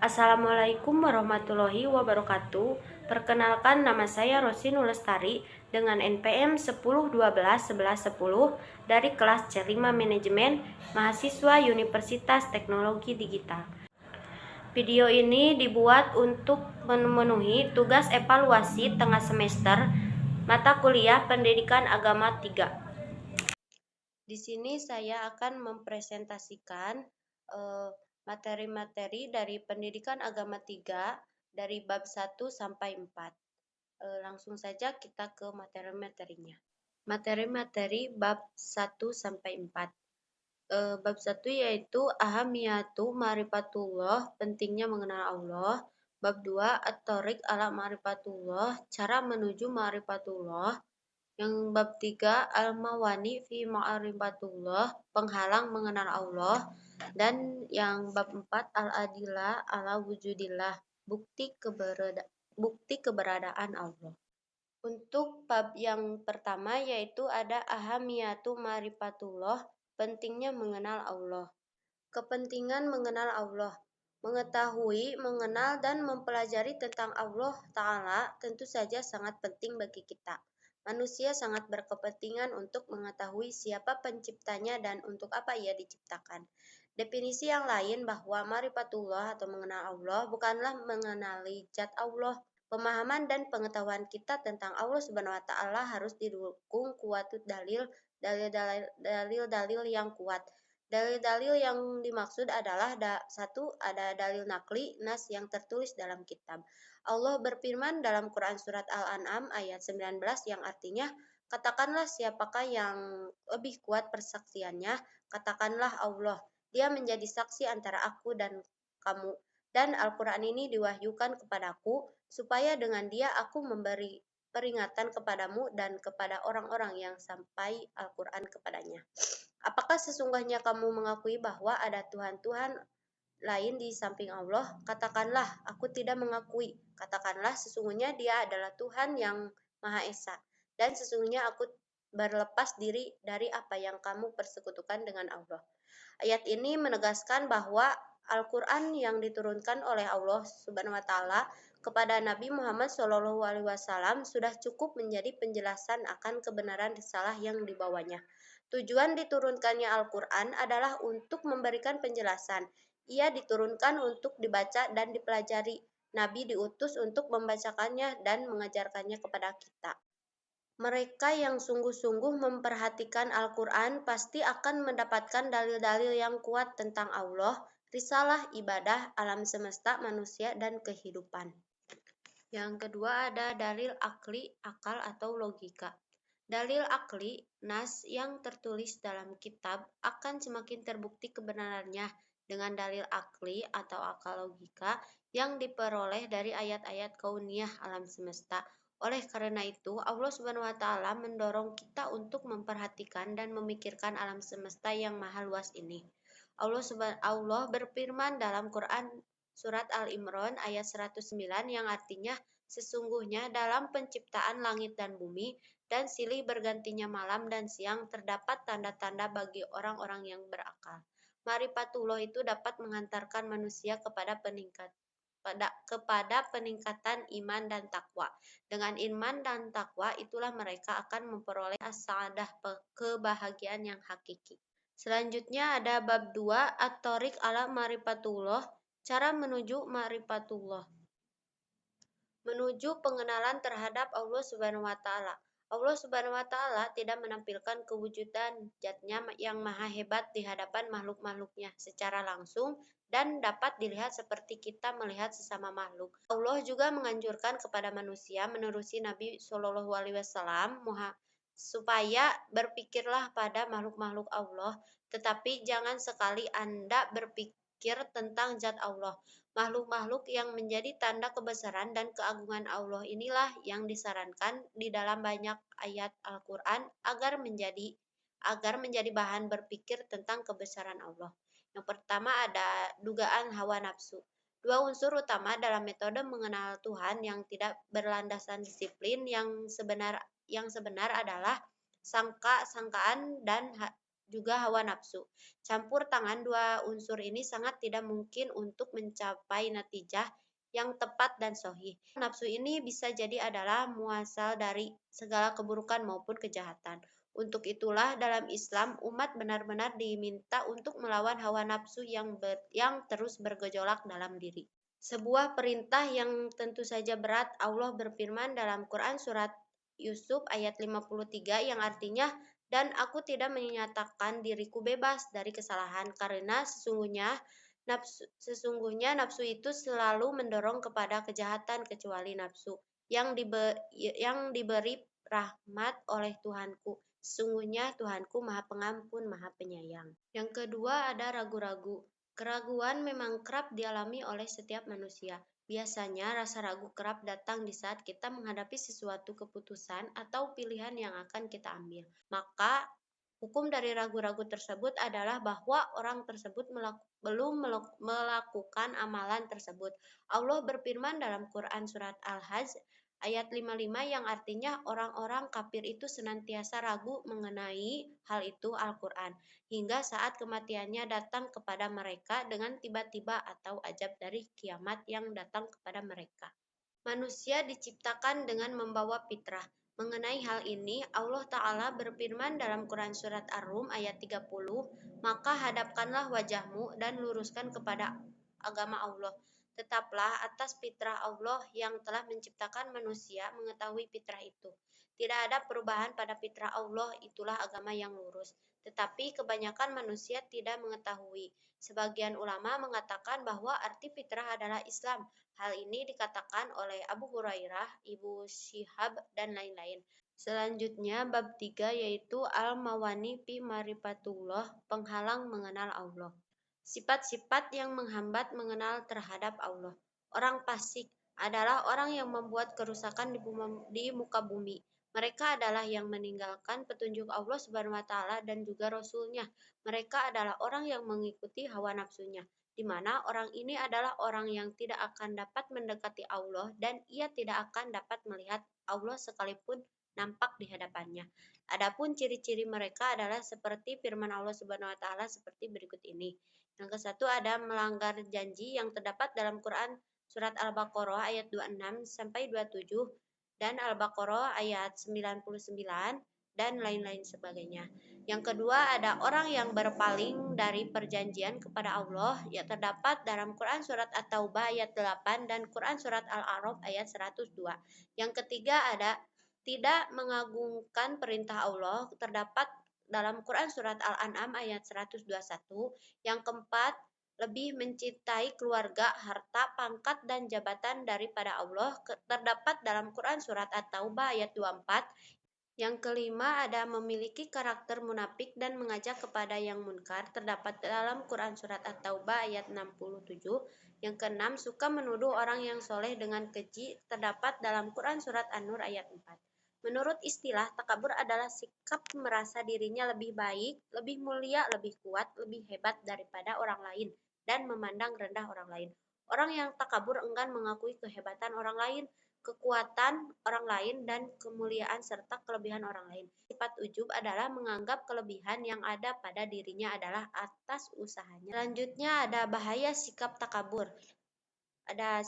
Assalamualaikum warahmatullahi wabarakatuh. Perkenalkan, nama saya Rosinul Lestari dengan NPM 10121110 dari kelas C5 Manajemen, mahasiswa Universitas Teknologi Digital. Video ini dibuat untuk memenuhi tugas evaluasi tengah semester mata kuliah Pendidikan Agama 3. Di sini saya akan mempresentasikan materi-materi dari Pendidikan Agama 3 dari bab 1 sampai 4. Langsung saja kita ke materi-materinya. Materi-materi bab 1 sampai 4. Bab 1 yaitu ahamiyatu ma'rifatullah, pentingnya mengenal Allah. Bab 2 at-thoriq ala ma'rifatullah, cara menuju ma'rifatullah. Yang bab 3 al-mawani fi ma'rifatullah, penghalang mengenal Allah. Dan yang bab 4 al-adillah ala wujudillah, bukti keberadaan Allah. Untuk bab yang pertama yaitu ada ahamiyatu ma'rifatullah, pentingnya mengenal Allah. Kepentingan mengenal Allah. Mengetahui, mengenal, dan mempelajari tentang Allah Ta'ala tentu saja sangat penting bagi kita. Manusia sangat berkepentingan untuk mengetahui siapa penciptanya dan untuk apa ia diciptakan. Definisi yang lain bahwa ma'rifatullah atau mengenal Allah bukanlah mengenali zat Allah. Pemahaman dan pengetahuan kita tentang Allah Subhanahu wa taala harus didukung kuatut dalil-dalil yang kuat. Dalil-dalil yang dimaksud adalah satu, ada dalil nakli, nas yang tertulis dalam kitab. Allah berfirman dalam Quran surat Al-An'am ayat 19 yang artinya, katakanlah siapakah yang lebih kuat persaksiannya, katakanlah Allah. Dia menjadi saksi antara aku dan kamu. Dan Al-Quran ini diwahyukan kepadaku, supaya dengan dia aku memberi peringatan kepadamu dan kepada orang-orang yang sampai Al-Quran kepadanya. Apakah sesungguhnya kamu mengakui bahwa ada Tuhan-Tuhan lain di samping Allah? Katakanlah, aku tidak mengakui. Katakanlah, sesungguhnya dia adalah Tuhan yang Maha Esa. Dan sesungguhnya aku berlepas diri dari apa yang kamu persekutukan dengan Allah. Ayat ini menegaskan bahwa Al-Quran yang diturunkan oleh Allah Subhanahu wa Ta'ala kepada Nabi Muhammad SAW sudah cukup menjadi penjelasan akan kebenaran risalah yang dibawanya. Tujuan diturunkannya Al-Quran adalah untuk memberikan penjelasan. Ia diturunkan untuk dibaca dan dipelajari. Nabi diutus untuk membacakannya dan mengajarkannya kepada kita. Mereka yang sungguh-sungguh memperhatikan Al-Quran pasti akan mendapatkan dalil-dalil yang kuat tentang Allah, risalah, ibadah, alam semesta, manusia, dan kehidupan. Yang kedua ada dalil akli, akal atau logika. Dalil akli, nas yang tertulis dalam kitab akan semakin terbukti kebenarannya dengan dalil akli atau akal logika yang diperoleh dari ayat-ayat kauniyah alam semesta. Oleh karena itu, Allah Subhanahu wa taala mendorong kita untuk memperhatikan dan memikirkan alam semesta yang maha luas ini. Allah berfirman dalam Quran surat Al-Imran ayat 109 yang artinya, sesungguhnya dalam penciptaan langit dan bumi dan silih bergantinya malam dan siang terdapat tanda-tanda bagi orang-orang yang berakal. Ma'rifatullah itu dapat menghantarkan manusia kepada peningkatan iman dan takwa. Dengan iman dan takwa itulah mereka akan memperoleh as-sa'adah, kebahagiaan yang hakiki. Selanjutnya ada bab 2 at-thoriq ala ma'rifatullah, cara menuju ma'rifatullah. Menuju pengenalan terhadap Allah Subhanahu wa taala. Allah Subhanahu wa taala tidak menampilkan kewujudan zat-Nya yang maha hebat di hadapan makhluk-makhluknya secara langsung dan dapat dilihat seperti kita melihat sesama makhluk. Allah juga menganjurkan kepada manusia menerusi Nabi Shallallahu alaihi wasallam supaya berpikirlah pada makhluk-makhluk Allah, tetapi jangan sekali Anda berpikir tentang zat Allah. Makhluk-makhluk yang menjadi tanda kebesaran dan keagungan Allah inilah yang disarankan di dalam banyak ayat Al-Quran agar menjadi bahan berpikir tentang kebesaran Allah. Yang pertama ada dugaan hawa nafsu. Dua unsur utama dalam metode mengenal Tuhan yang tidak berlandasan disiplin yang sebenar adalah sangkaan dan juga hawa nafsu. Campur tangan dua unsur ini sangat tidak mungkin untuk mencapai natijah yang tepat dan sahih. Nafsu ini bisa jadi adalah muasal dari segala keburukan maupun kejahatan. Untuk itulah dalam Islam umat benar-benar diminta untuk melawan hawa nafsu yang terus bergejolak dalam diri. Sebuah perintah yang tentu saja berat. Allah berfirman dalam Quran surat Yusuf ayat 53 yang artinya, dan aku tidak menyatakan diriku bebas dari kesalahan karena sesungguhnya nafsu itu selalu mendorong kepada kejahatan kecuali nafsu yang diberi rahmat oleh Tuhanku. Sesungguhnya Tuhanku Maha Pengampun, Maha Penyayang. Yang kedua ada ragu-ragu. Keraguan memang kerap dialami oleh setiap manusia. Biasanya rasa ragu kerap datang di saat kita menghadapi sesuatu keputusan atau pilihan yang akan kita ambil. Maka hukum dari ragu-ragu tersebut adalah bahwa orang tersebut belum melakukan amalan tersebut. Allah berfirman dalam Quran surat Al-Hajj ayat 55 yang artinya orang-orang kafir itu senantiasa ragu mengenai hal itu Al-Quran, hingga saat kematiannya datang kepada mereka dengan tiba-tiba atau ajab dari kiamat yang datang kepada mereka. Manusia diciptakan dengan membawa fitrah. Mengenai hal ini, Allah Ta'ala berfirman dalam Quran Surat Ar-Rum ayat 30, maka hadapkanlah wajahmu dan luruskan kepada agama Allah. Tetaplah atas fitrah Allah yang telah menciptakan manusia mengetahui fitrah itu. Tidak ada perubahan pada fitrah Allah, itulah agama yang lurus. Tetapi kebanyakan manusia tidak mengetahui. Sebagian ulama mengatakan bahwa arti fitrah adalah Islam. Hal ini dikatakan oleh Abu Hurairah, Ibnu Syihab, dan lain-lain. Selanjutnya bab 3 yaitu Al-Mawani fi Marifatullah, penghalang mengenal Allah. Sifat-sifat yang menghambat mengenal terhadap Allah. Orang fasik adalah orang yang membuat kerusakan di muka bumi. Mereka adalah yang meninggalkan petunjuk Allah Subhanahu wa taala dan juga Rasul-Nya. Mereka adalah orang yang mengikuti hawa nafsunya, di mana orang ini adalah orang yang tidak akan dapat mendekati Allah dan ia tidak akan dapat melihat Allah sekalipun nampak di hadapannya. Adapun ciri-ciri mereka adalah seperti firman Allah Subhanahu wa taala seperti berikut ini. Yang ke satu ada melanggar janji yang terdapat dalam Quran surat Al-Baqarah ayat 26 sampai 27 dan Al-Baqarah ayat 99 dan lain-lain sebagainya. Yang kedua ada orang yang berpaling dari perjanjian kepada Allah yang terdapat dalam Quran surat At-Taubah ayat 8 dan Quran surat Al-A'raf ayat 102. Yang ketiga ada tidak mengagungkan perintah Allah terdapat dalam Quran surat Al-An'am ayat 121. Yang keempat, lebih mencintai keluarga, harta, pangkat, dan jabatan daripada Allah terdapat dalam Quran surat At-Taubah ayat 24. Yang kelima ada memiliki karakter munafik dan mengajak kepada yang munkar terdapat dalam Quran surat At-Taubah ayat 67. Yang keenam suka menuduh orang yang soleh dengan keji terdapat dalam Quran surat An-Nur ayat 4. Menurut istilah, takabur adalah sikap merasa dirinya lebih baik, lebih mulia, lebih kuat, lebih hebat daripada orang lain, dan memandang rendah orang lain. Orang yang takabur enggan mengakui kehebatan orang lain, kekuatan orang lain, dan kemuliaan serta kelebihan orang lain. Sifat ujub adalah menganggap kelebihan yang ada pada dirinya adalah atas usahanya. Selanjutnya ada bahaya sikap takabur. Ada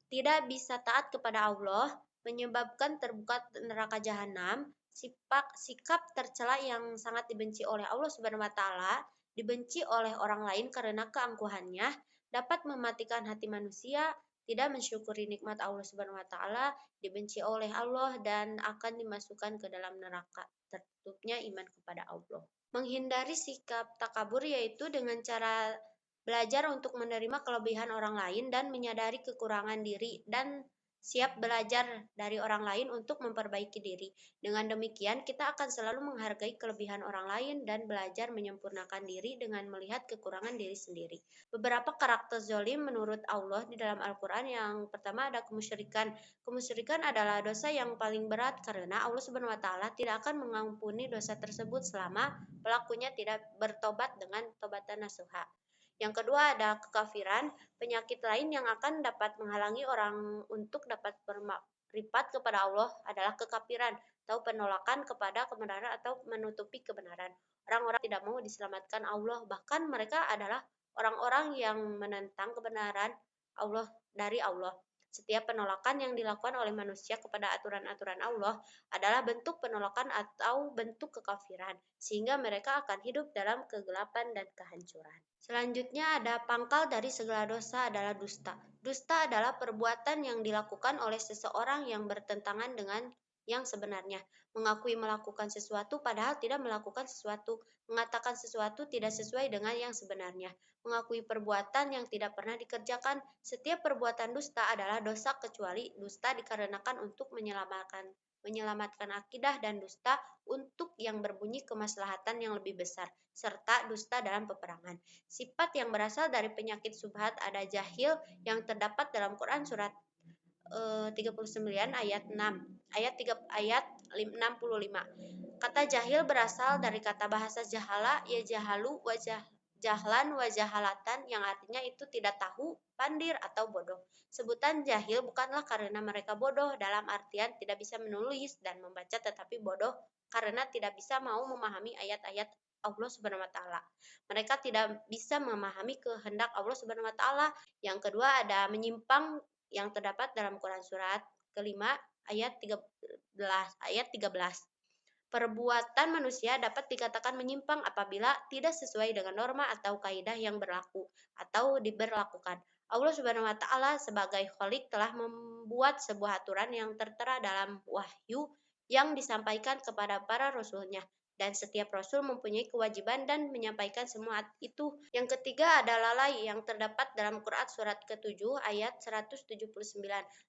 tidak bisa taat kepada Allah, menyebabkan terbuka neraka jahanam, sikap tercela yang sangat dibenci oleh Allah Subhanahu wa taala, dibenci oleh orang lain karena keangkuhannya, dapat mematikan hati manusia, tidak mensyukuri nikmat Allah Subhanahu wa taala, dibenci oleh Allah dan akan dimasukkan ke dalam neraka. Tertutupnya iman kepada Allah. Menghindari sikap takabur yaitu dengan cara belajar untuk menerima kelebihan orang lain dan menyadari kekurangan diri dan siap belajar dari orang lain untuk memperbaiki diri. Dengan demikian, kita akan selalu menghargai kelebihan orang lain dan belajar menyempurnakan diri dengan melihat kekurangan diri sendiri. Beberapa karakter zolim menurut Allah di dalam Al-Quran. Yang pertama ada kemusyrikan. Kemusyrikan adalah dosa yang paling berat karena Allah Subhanahu wa taala tidak akan mengampuni dosa tersebut selama pelakunya tidak bertobat dengan tobatan nasuha. Yang kedua ada kekafiran, penyakit lain yang akan dapat menghalangi orang untuk dapat Ripat kepada Allah adalah kekafiran atau penolakan kepada kebenaran atau menutupi kebenaran. Orang-orang tidak mau diselamatkan Allah, bahkan mereka adalah orang-orang yang menentang kebenaran Allah dari Allah. Setiap penolakan yang dilakukan oleh manusia kepada aturan-aturan Allah adalah bentuk penolakan atau bentuk kekafiran, sehingga mereka akan hidup dalam kegelapan dan kehancuran. Selanjutnya ada pangkal dari segala dosa adalah dusta. Dusta adalah perbuatan yang dilakukan oleh seseorang yang bertentangan dengan yang sebenarnya, mengakui melakukan sesuatu padahal tidak melakukan sesuatu, mengatakan sesuatu tidak sesuai dengan yang sebenarnya, mengakui perbuatan yang tidak pernah dikerjakan. Setiap perbuatan dusta adalah dosa kecuali dusta dikarenakan untuk menyelamatkan akidah dan dusta untuk yang berbunyi kemaslahatan yang lebih besar, serta dusta dalam peperangan. Sifat yang berasal dari penyakit subhat ada jahil yang terdapat dalam Quran surat 39 ayat 6 ayat 65. Kata jahil berasal dari kata bahasa jahala, ya jahalu wajah jahlan wajahalatan yang artinya itu tidak tahu, pandir atau bodoh. Sebutan jahil bukanlah karena mereka bodoh dalam artian tidak bisa menulis dan membaca, tetapi bodoh karena tidak bisa mau memahami ayat-ayat Allah Subhanahu wa taala. Mereka tidak bisa memahami kehendak Allah Subhanahu wa taala. Yang kedua ada menyimpang yang terdapat dalam Quran surat kelima ayat 13. Perbuatan manusia dapat dikatakan menyimpang apabila tidak sesuai dengan norma atau kaidah yang berlaku atau diberlakukan. Allah Subhanahu wa taala sebagai Khalik telah membuat sebuah aturan yang tertera dalam wahyu yang disampaikan kepada para rasulnya, dan setiap rasul mempunyai kewajiban dan menyampaikan semua itu. Yang ketiga adalah lalai yang terdapat dalam Quran surat ke-7 ayat 179.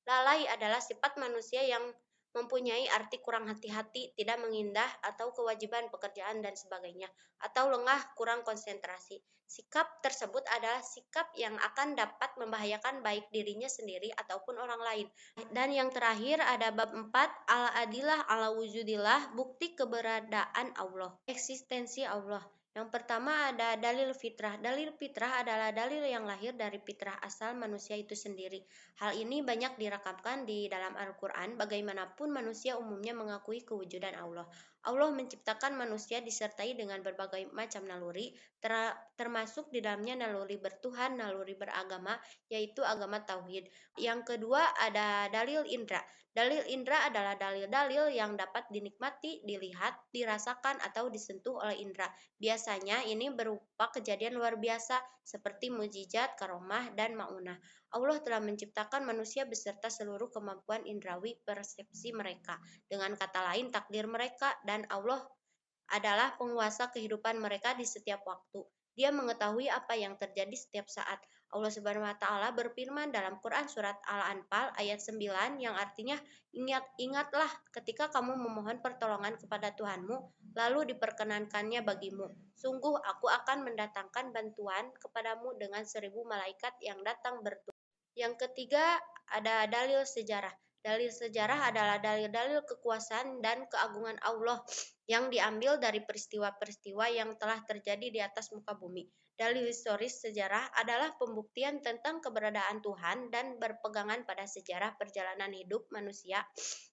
Lalai adalah sifat manusia yang mempunyai arti kurang hati-hati, tidak mengindah atau kewajiban pekerjaan dan sebagainya, atau lengah, kurang konsentrasi. Sikap tersebut adalah sikap yang akan dapat membahayakan baik dirinya sendiri ataupun orang lain. Dan yang terakhir ada bab 4, al-adilah ala wujudillah, bukti keberadaan Allah, eksistensi Allah. Yang pertama ada dalil fitrah. Dalil fitrah adalah dalil yang lahir dari fitrah asal manusia itu sendiri. Hal ini banyak dirakamkan di dalam Al-Quran. Bagaimanapun manusia umumnya mengakui kewujudan Allah. Allah menciptakan manusia disertai dengan berbagai macam naluri, termasuk di dalamnya naluri bertuhan, naluri beragama, yaitu agama tauhid. Yang kedua ada dalil indra. Dalil indra adalah dalil-dalil yang dapat dinikmati, dilihat, dirasakan, atau disentuh oleh indra. Biasanya ini berupa kejadian luar biasa seperti mukjizat, karomah, dan maunah. Allah telah menciptakan manusia beserta seluruh kemampuan indrawi persepsi mereka. Dengan kata lain, takdir mereka, dan Allah adalah penguasa kehidupan mereka di setiap waktu. Dia mengetahui apa yang terjadi setiap saat. Allah Subhanahu wa taala berfirman dalam Quran surat Al-Anfal ayat 9 yang artinya ingatlah ketika kamu memohon pertolongan kepada Tuhanmu lalu diperkenankannya bagimu. Sungguh aku akan mendatangkan bantuan kepadamu dengan 1.000 malaikat yang datang bertugas. Yang ketiga ada dalil sejarah. Dalil sejarah adalah dalil-dalil kekuasaan dan keagungan Allah yang diambil dari peristiwa-peristiwa yang telah terjadi di atas muka bumi. Dalil historis sejarah adalah pembuktian tentang keberadaan Tuhan dan berpegangan pada sejarah perjalanan hidup manusia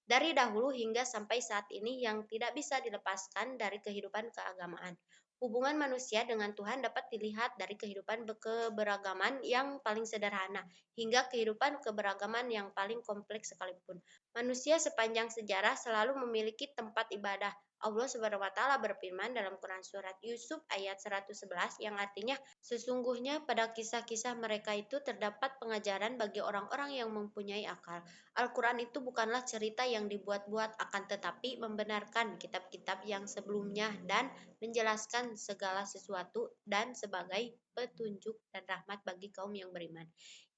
dari dahulu hingga sampai saat ini yang tidak bisa dilepaskan dari kehidupan keagamaan. Hubungan manusia dengan Tuhan dapat dilihat dari kehidupan keberagaman yang paling sederhana hingga kehidupan keberagaman yang paling kompleks sekalipun. Manusia sepanjang sejarah selalu memiliki tempat ibadah. Allah Subhanahu wa taala berfirman dalam Quran surat Yusuf ayat 111 yang artinya sesungguhnya pada kisah-kisah mereka itu terdapat pengajaran bagi orang-orang yang mempunyai akal. Al-Quran itu bukanlah cerita yang dibuat-buat, akan tetapi membenarkan kitab-kitab yang sebelumnya dan menjelaskan segala sesuatu dan sebagai petunjuk dan rahmat bagi kaum yang beriman.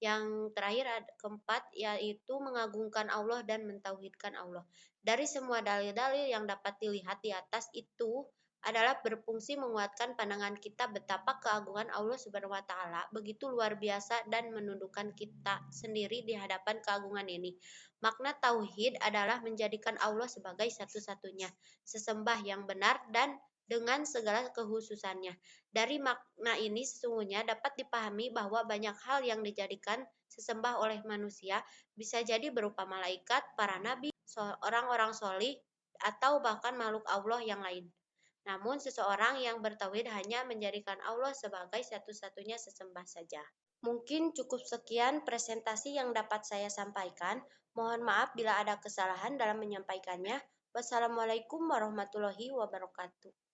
Yang terakhir keempat yaitu mengagungkan Allah dan mentauhidkan Allah. Dari semua dalil-dalil yang dapat dilihat di atas itu adalah berfungsi menguatkan pandangan kita betapa keagungan Allah Subhanahu wa taala begitu luar biasa dan menundukkan kita sendiri di hadapan keagungan ini. Makna tauhid adalah menjadikan Allah sebagai satu-satunya sesembah yang benar dan dengan segala kehususannya. Dari makna ini sesungguhnya dapat dipahami bahwa banyak hal yang dijadikan sesembah oleh manusia bisa jadi berupa malaikat, para nabi, orang-orang solih, atau bahkan makhluk Allah yang lain. Namun seseorang yang bertauhid hanya menjadikan Allah sebagai satu-satunya sesembah saja. Mungkin cukup sekian presentasi yang dapat saya sampaikan. Mohon maaf bila ada kesalahan dalam menyampaikannya. Wassalamualaikum warahmatullahi wabarakatuh.